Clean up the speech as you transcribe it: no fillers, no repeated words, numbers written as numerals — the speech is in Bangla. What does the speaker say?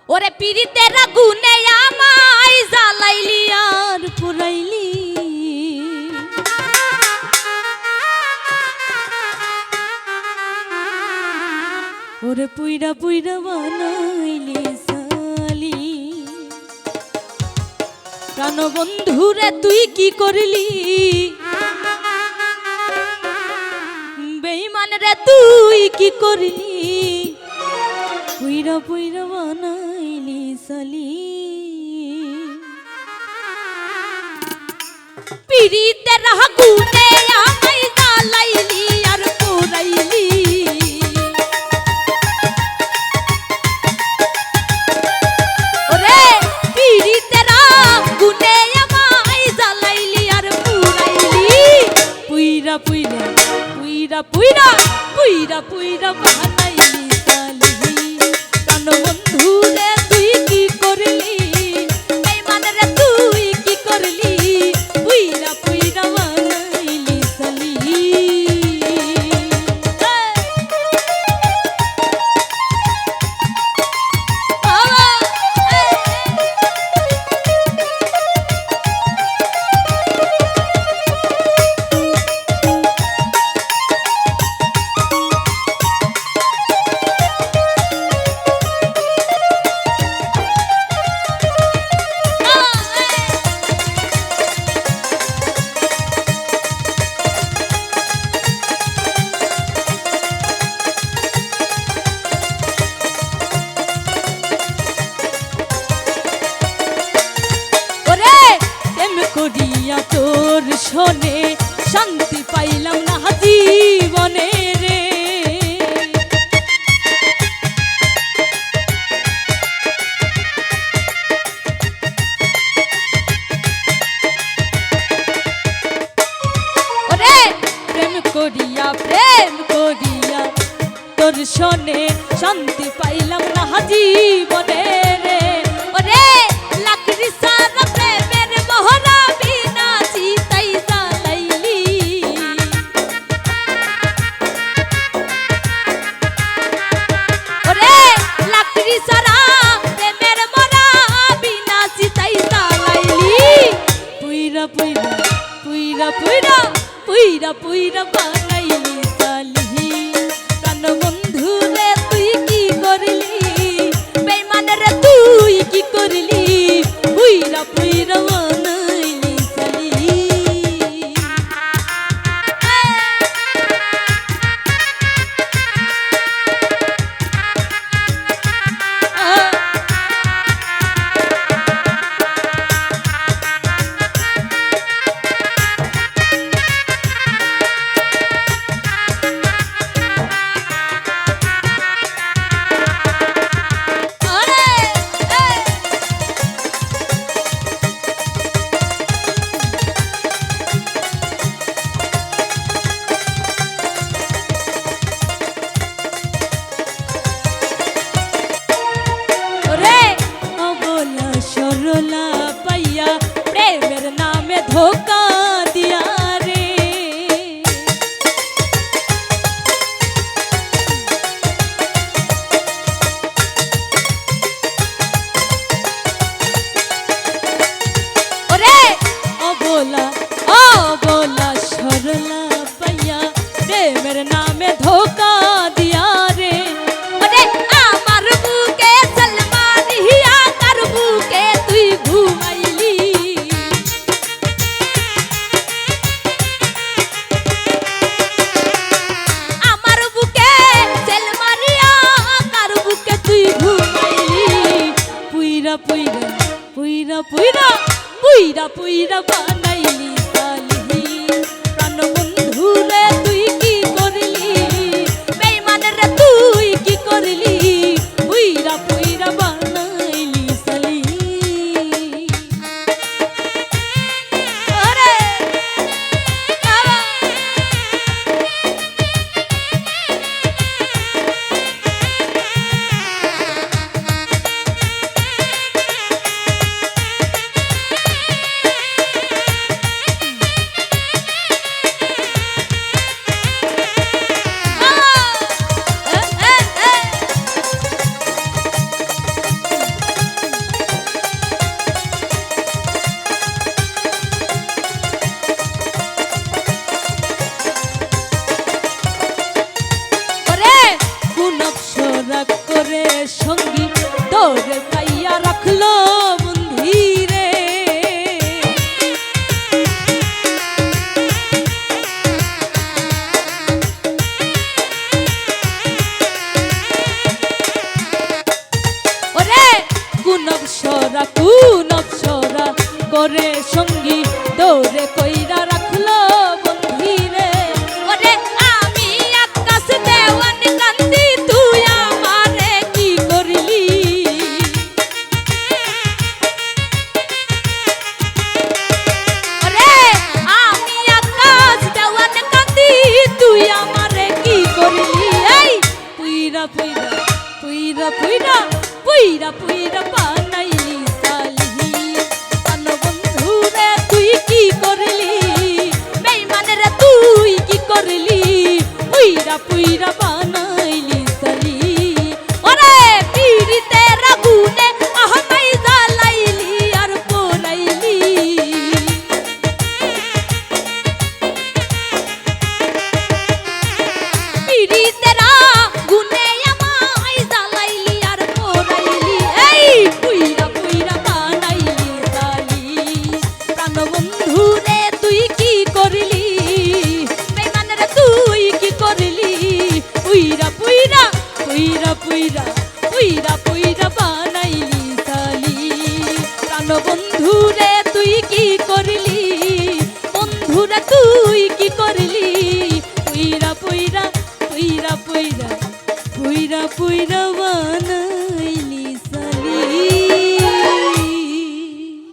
ওরে পীড়িতের আগুনে আমায় জ্বালাইলি আর পুরাইলি, ওরে পুইরা পুইরা বানাইলি সালি। প্রাণবন্ধুরে তুই কি করলি, বেঈমান রে তুই কি করলি, পুইরা পুইরা বানাইলি সালি। পীড়িতের আগুনে আমায় জ্বালাইলি আর পুরাইলি, ওরে পীড়িতের আগুনে আমায় জ্বালাইলি আর পুরাইলি, পুইরা পুইরা পুইরা পুইরা পুইরা পুইরা বানাইলি সালি। প্রাণবন্ধুরে তুই কি করলি, বেঈমান রে তুই কি করলি, পুইরা পুইরা বানাইলি সালি। করিয়া তোর শোনে শান্তি পাইলাম না জীবনে রে, ওরে প্রেম করিয়া তোর শোনে শান্তি পাইলাম না জীবনে রে, ওরে লাকড়ি সারা প্রেমের মোহরা বিনা চিতাই জ্বালাইলি, ওরে লাকড়ি সারা প্রেমের মোহরা বিনা চিতাই জ্বালাইলি, পুইরা পুইরা পুইরা পুইরা পুইরা পুইরা বানাইলি সালি। প্রাণবন্ধুরে তুই কি করলি, বেঈমান রে তুই কি করলি, পুইরা পুইরা বানাইলি সালি। সরলা পাইয়া প্রেমের নামে ধোকা দিয়া রে, ওরে অবলা সরলা পাইয়া প্রেমের নামে ধোকা দিয়া রে, ওরে আমার বুকে সলমান হিয়া কার বুকে তুই ঘুমাইলি, আমার বুকে সলমান হিয়া কার বুকে তুই ঘুমাইলি, পুইরা পুইরা পুইরা পুইরা পুইরা পুইরা বানাইলি সালি। প্রাণবন্ধুরে তুই কি করলি, বেঈমান রে তুই কি করলি, পুইরা পুইরা বানাইলি সালি। আরে অপসরা কোন অপসরা করে সঙ্গী তোরে কইরা রাখলো বন্ধিরে ওরে আমি আকাশ দেওয়ান কান্দি তুই আমারে কি করলি ওরে আমি আকাশ দেওয়ান কান্দি তুই আমারে কি করলি এই পুইরা পুইরা পুইরা পুইরা পুইরা পুইরা বানাইলি সালি আন বন্ধু রে তুই কি করলি বেঈমান রে তুই কি করলি পুইরা পুইরা